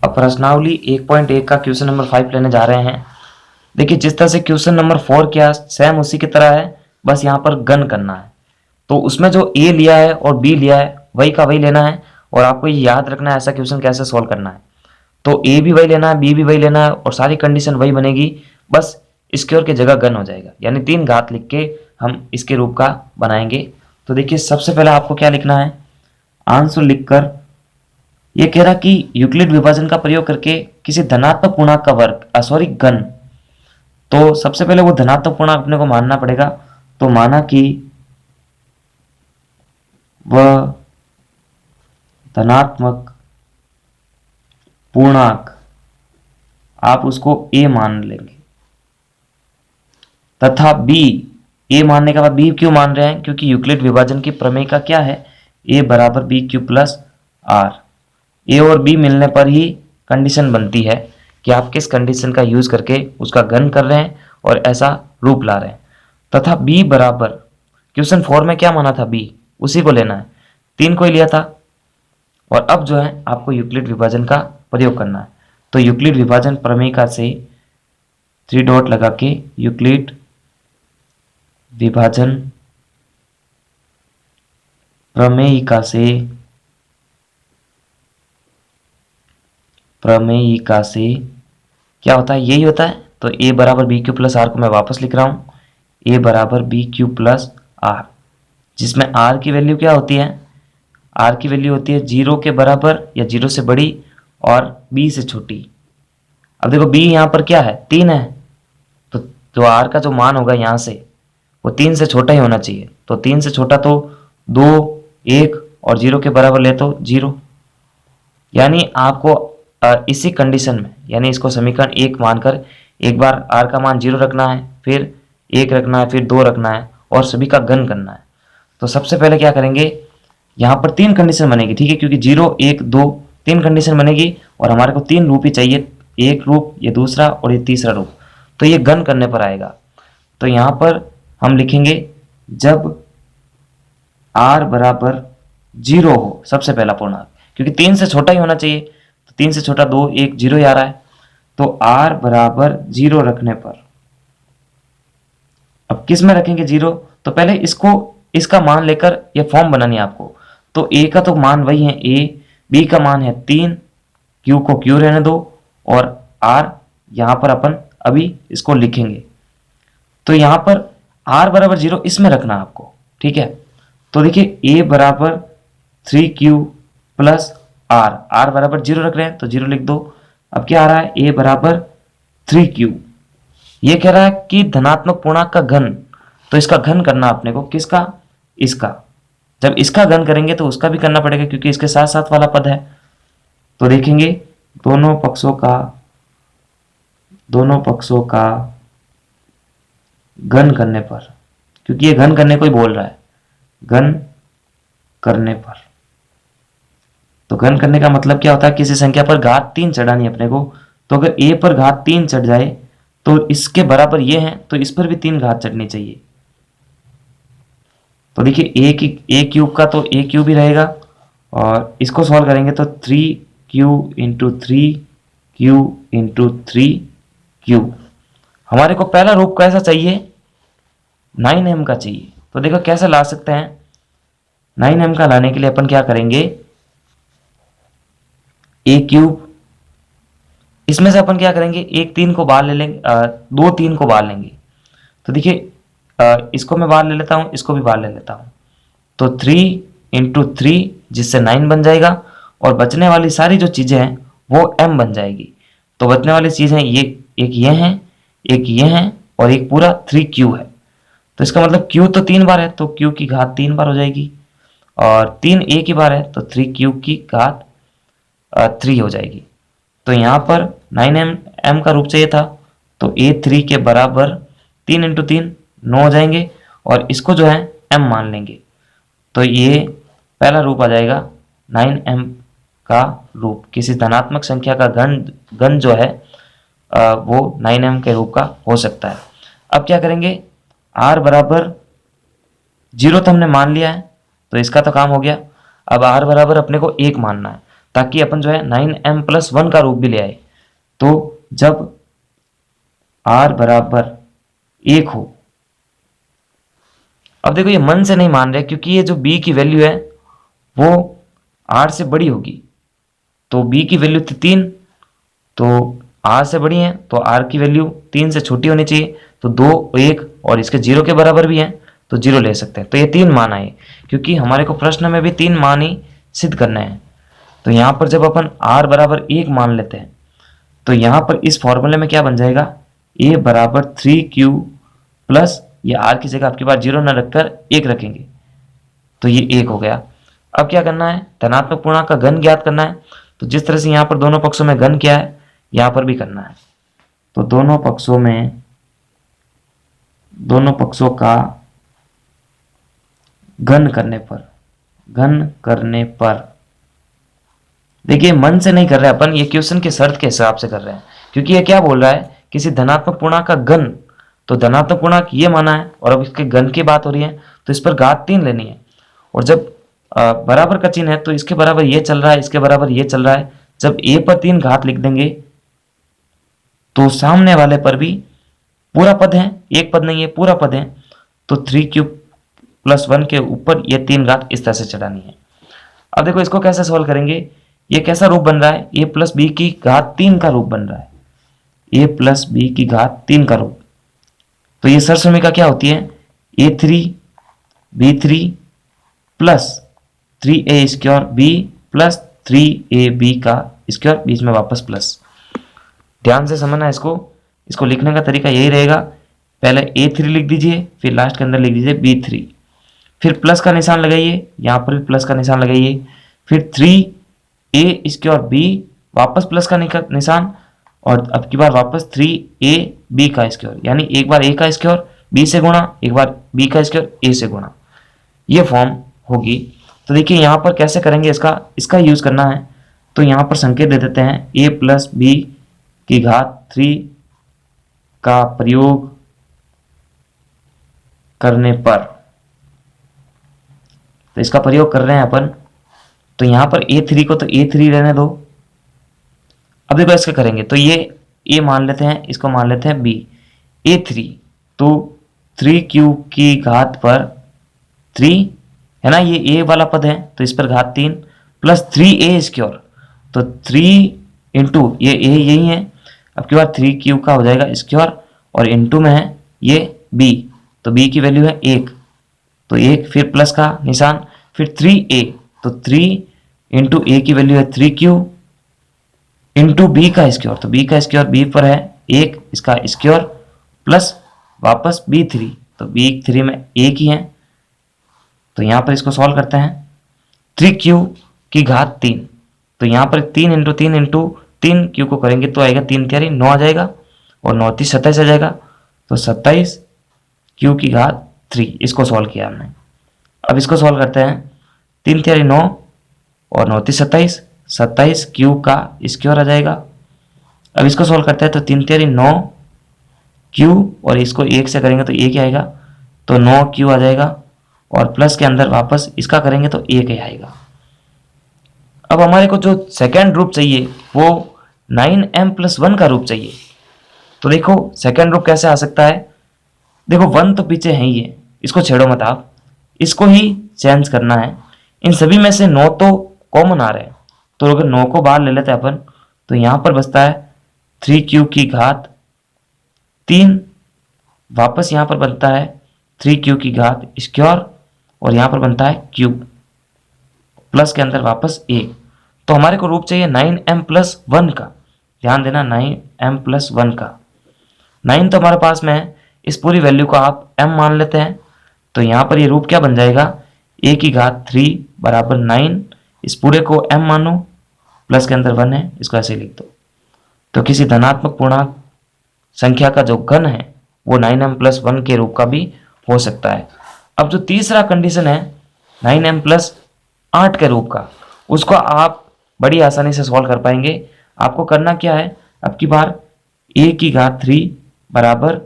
अब प्रश्नावली 1.1 का क्वेश्चन नंबर 5 लेने जा रहे हैं। देखिए जिस तरह से क्वेश्चन नंबर 4 किया सेम उसी की तरह है, बस यहाँ पर गन करना है। तो उसमें जो ए लिया है और बी लिया है वही का वही लेना है, और आपको ये याद रखना है ऐसा क्वेश्चन कैसे सॉल्व करना है। तो ए भी वही लेना है, बी भी वही लेना है, और सारी कंडीशन वही बनेगी, बस स्क्वायर की जगह गन हो जाएगा, यानी 3 घात लिख के हम इसके रूप का बनाएंगे। तो देखिए सबसे पहले आपको क्या लिखना है, आंसर लिखकर ये कह रहा कि यूक्लिड विभाजन का प्रयोग करके किसी धनात्मक पूर्णांक का वर्ग सॉरी घन। तो सबसे पहले वो धनात्मक पूर्णांक अपने को मानना पड़ेगा। तो माना कि वह धनात्मक पूर्णांक, आप उसको ए मान लेंगे, तथा बी, ए मानने के बाद बी क्यों मान रहे हैं, क्योंकि यूक्लिड विभाजन की प्रमेय का क्या है, ए बराबर बी क्यू प्लस आर। ए और बी मिलने पर ही कंडीशन बनती है कि आप किस कंडीशन का यूज करके उसका घन कर रहे हैं और ऐसा रूप ला रहे हैं। तथा बी बराबर, क्वेश्चन 4 में क्या माना था बी, उसी को लेना है, 3 को ही लिया था। और अब जो है आपको यूक्लिड विभाजन का प्रयोग करना है। तो यूक्लिड विभाजन प्रमेय से 3 डॉट लगा के यूक्लिड विभाजन प्रमेयिका से क्या होता है, यही होता है। तो ए बराबर बी क्यू प्लस आर को मैं वापस लिख रहा हूं, ए बराबर बी क्यू प्लस आर, जिसमें आर की वैल्यू क्या होती है, आर की वैल्यू होती है 0 के बराबर या 0 से बड़ी और बी से छोटी। अब देखो बी यहाँ पर क्या है, 3 है, तो जो आर का जो मान होगा यहाँ से वो 3 से छोटा ही होना चाहिए। तो 3 से छोटा तो 2, 1 और 0 के बराबर ले तो 0। यानी आपको इसी कंडीशन में, यानी इसको समीकरण 1 मानकर एक बार आर का मान 0 रखना है, फिर 1 रखना है, फिर 2 रखना है, और सभी का घन करना है। तो सबसे पहले क्या करेंगे, यहाँ पर 3 कंडीशन बनेगी, ठीक है, क्योंकि 0, 1, 2 3 कंडीशन बनेगी, और हमारे को 3 रूप ही चाहिए, एक रूप, ये दूसरा और ये तीसरा रूप। तो ये घन करने पर आएगा। तो यहाँ पर हम लिखेंगे जब r बराबर 0 हो, सबसे पहला पूर्णांक, क्योंकि 3 से छोटा ही होना चाहिए, तो 3 से छोटा 2, 1, 0 ही आ रहा है। तो r बराबर 0 रखने पर, अब किस में रखेंगे 0, तो पहले इसको, इसका मान लेकर यह फॉर्म बनानी है आपको। तो a का तो मान वही है a, b का मान है 3, q को q रहने दो, और r यहां पर अपन अभी इसको लिखेंगे। तो यहां पर r बराबर 0 इसमें रखना है आपको, ठीक है। तो देखिए a बराबर 3q प्लस r, r बराबर 0 रख रहे हैं तो 0 लिख दो। अब क्या आ रहा है, a बराबर 3q, ये कह रहा है कि धनात्मक पूर्णांक का घन, तो इसका घन करना अपने को, किसका, इसका। जब इसका घन करेंगे तो उसका भी करना पड़ेगा, क्योंकि इसके साथ साथ वाला पद है। तो देखेंगे दोनों पक्षों का घन करने पर, क्योंकि ये घन करने को ही बोल रहा है, घन करने पर। तो घन करने का मतलब क्या होता है, किसी संख्या पर घात 3 चढ़ानी है अपने को। तो अगर a पर घात 3 चढ़ जाए तो इसके बराबर ये है, तो इस पर भी 3 घात चढ़नी चाहिए। तो देखिए a क्यूब का तो a क्यूब ही रहेगा, और इसको सॉल्व करेंगे तो 3q into 3q into 3q। हमारे को पहला रूप कैसा चाहिए, 9m का चाहिए। तो देखो कैसे ला सकते हैं, 9m का लाने के लिए अपन क्या करेंगे, a क्यूब, इसमें से अपन क्या करेंगे, 1 3 को बाहर ले लेंगे, 2 3 को बाहर लेंगे। तो देखिए इसको मैं बाहर ले लेता हूं, इसको भी बाहर ले लेता हूं। तो 3 इंटू 3 जिससे 9 बन जाएगा, और बचने वाली सारी जो चीजें हैं वो m बन जाएगी। तो बचने वाली चीजें ये, एक ये है, एक ये है, और एक पूरा 3q है। तो इसका मतलब q तो 3 बार है, तो q की घात 3 बार हो जाएगी, और 3 a की बार है तो 3q की घात 3 हो जाएगी। तो यहाँ पर 9m का रूप चाहिए था, तो a3 के बराबर 3 इंटू 3 9 हो जाएंगे, और इसको जो है m मान लेंगे। तो ये पहला रूप आ जाएगा 9m का रूप, किसी धनात्मक संख्या का घन जो है वो 9m के रूप का हो सकता है। अब क्या करेंगे, r बराबर 0 तो हमने मान लिया है, तो इसका तो काम हो गया। अब r बराबर अपने को 1 मानना है। ताकि अपन जो है 9m+1 का रूप भी ले आए। तो जब r बराबर 1 हो, अब देखो ये मन से नहीं मान रहे क्योंकि ये जो b की वैल्यू है वो r से बड़ी होगी। तो b की वैल्यू थी 3, तो r से बड़ी है, तो r की वैल्यू 3 से छोटी होनी चाहिए। तो 2, 1 और इसके 0 के बराबर भी है, तो 0 ले सकते हैं। तो ये 3 मान आए, क्योंकि हमारे को प्रश्न में भी 3 मान ही सिद्ध करना है। तो यहाँ पर जब अपन r बराबर 1 मान लेते हैं, तो यहाँ पर इस फॉर्मूले में क्या बन जाएगा, a बराबर 3q प्लस, ये r की जगह आपके पास 0 न रखकर 1 रखेंगे, तो ये 1 हो गया। अब क्या करना है, धनात्मक पूर्णांक का घन ज्ञात करना है। तो जिस तरह से यहाँ पर दोनों पक्षों में घन किया है, यहाँ पर भी करना है। तो दोनों पक्षों का घन करने पर देखिए मन से नहीं कर रहे अपन, ये क्वेश्चन के शर्त के हिसाब से कर रहे हैं, क्योंकि ये क्या बोल रहा है, किसी धनात्मक पूर्णांक का घन, तो धनात्मक पूर्णांक ये माना है और अब इसके घन की बात हो रही है, तो इस पर घात 3 लेनी है। और जब बराबर का चिन्ह है तो इसके बराबर ये चल रहा है, इसके बराबर ये चल रहा है। जब a पर 3 घात लिख देंगे तो सामने वाले पर भी पूरा पद है, एक पद नहीं है, पूरा पद है। तो 3q+1 के ऊपर ये 3 घात इस तरह से चढ़ानी है। अब देखो इसको कैसे सॉल्व करेंगे, ये कैसा रूप बन रहा है, a+b की घात 3 का रूप बन रहा है, a+b की घात 3 का रूप। तो ये सरसमीका क्या होती है, a3b3 plus 3a² b plus 3ab का स्क्वायर, बीच में वापस प्लस। ध्यान से समझना इसको लिखने का तरीका यही रहेगा, पहले a3 लिख दीजिए, फिर लास्ट के अंदर लिख दीजिए b3, फिर प्लस का निशान लगाइए, यहाँ पर भी प्लस का निशान लगाइए, फिर 3a² b वापस प्लस का निशान, और अब की बार वापस 3ab का स्क्वायर, यानी एक बार a का स्क्वायर b से गुणा, एक बार b का स्क्वायर a से गुणा, ये फॉर्म होगी। तो देखिए यहाँ पर कैसे करेंगे, इसका यूज करना है। तो यहाँ पर संकेत दे देते हैं a+b की घात 3 का प्रयोग करने पर, तो इसका प्रयोग कर रहे हैं अपन। तो यहाँ पर a3 को तो a3 रहने दो। अब देखो इसका करेंगे, तो ये a मान लेते हैं, इसको मान लेते हैं b, a3, तो 3q की घात पर 3 है ना, ये a वाला पद है तो इस पर घात 3 प्लस 3a², तो 3 इंटू ये a यही है, अब की बार 3q का हो जाएगा स्क्वायर, और इंटू में है ये b, तो b की वैल्यू है 1, तो 1, फिर प्लस का निशान, फिर 3a, तो 3 इंटू a की वैल्यू है 3q इंटू b का स्क्वायर, तो b का स्क्वायर b पर है 1, इसका स्क्वायर प्लस वापस b3, तो b3 में 1 ही है। तो यहाँ पर इसको सॉल्व करते हैं, 3q की घात 3, तो यहाँ पर 3 इंटू 3 इंटू 3q को करेंगे तो आएगा 3 तिहाई 9 आ जाएगा, और 9 × 27 आ जाएगा, तो 27q की घात 3, इसको सॉल्व किया हमने। अब इसको सॉल्व करते हैं, 3 तिहाई 9 और 9 × 27, 27q का स्क्वायर आ जाएगा। अब इसको सॉल्व करते हैं, तो 3 तिहाई 9q और इसको 1 से करेंगे तो 1 ही आएगा, तो 9q आ जाएगा, और प्लस के अंदर वापस इसका करेंगे तो 1 ही आएगा। अब हमारे को जो सेकेंड रूप चाहिए वो 9m+1 का रूप चाहिए। तो देखो सेकेंड रूप कैसे आ सकता है, देखो 1 तो पीछे है ही है, इसको छेड़ो मत आप, इसको ही चेंज करना है। इन सभी में से 9 तो कॉमन आ रहे हैं, तो अगर 9 को बाहर ले लेते हैं अपन, तो यहाँ पर बचता है 3q की घात 3, वापस यहाँ पर बनता है 3q की घात स्क्वायर, और यहाँ पर बनता है q, प्लस के अंदर वापस 1। तो हमारे को रूप चाहिए 9m+1 का, ध्यान देना 9m+1 का। 9 तो हमारे पास में है, इस पूरी वैल्यू को आप m मान लेते हैं, तो यहाँ पर ये रूप क्या बन जाएगा, a की घात 3 बराबर 9, इस पूरे को m मानो, प्लस के अंदर 1 है, इसको ऐसे लिख दो। तो किसी धनात्मक पूर्णांक संख्या का जो घन है वो 9m+1 के रूप का भी हो सकता है। अब जो तीसरा कंडीशन है 9m+8 के रूप का, उसको आप बड़ी आसानी से सॉल्व कर पाएंगे। आपको करना क्या है, अब की बार a की घात 3 बराबर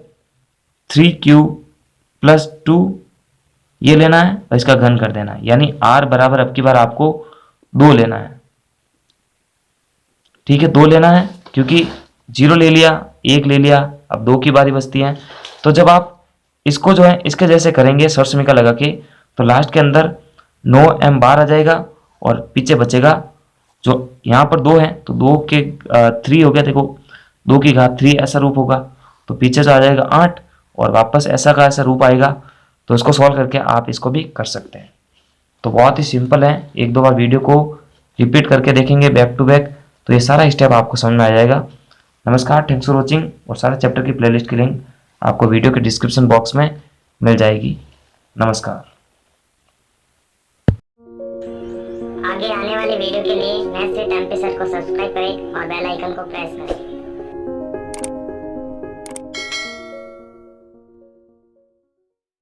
3q+2 ये लेना है और इसका घन कर देना है, यानी r बराबर अब की बार आपको 2 लेना है। ठीक है, 2 लेना है क्योंकि 0 ले लिया, 1 ले लिया, अब 2 की बारी बचती है। तो जब आप इसको जो है इसके जैसे करेंगे सर्च समीकरण लगा के, तो लास्ट के अंदर 9m बार आ जाएगा और पीछे बचेगा जो यहाँ पर 2 है तो 2 के 3 हो गया, देखो 2 की घात 3 ऐसा रूप होगा, तो पीछे जो आ जाएगा 8 और वापस ऐसा का ऐसा रूप आएगा। तो इसको सॉल्व करके आप इसको भी कर सकते हैं। तो बहुत ही सिंपल है, एक दो बार वीडियो को रिपीट करके देखेंगे बैक टू बैक, तो ये सारा स्टेप आपको समझ में आ जाएगा। नमस्कार, थैंक्स फॉर वॉचिंग, और सारे चैप्टर की प्लेलिस्ट की लिंक आपको वीडियो के डिस्क्रिप्शन बॉक्स में मिल जाएगी। नमस्कार। आगे आने वाले वीडियो के लिए मैथ्स विद एमपी सर को सब्सक्राइब करें और बेल आइकन को प्रेस करें।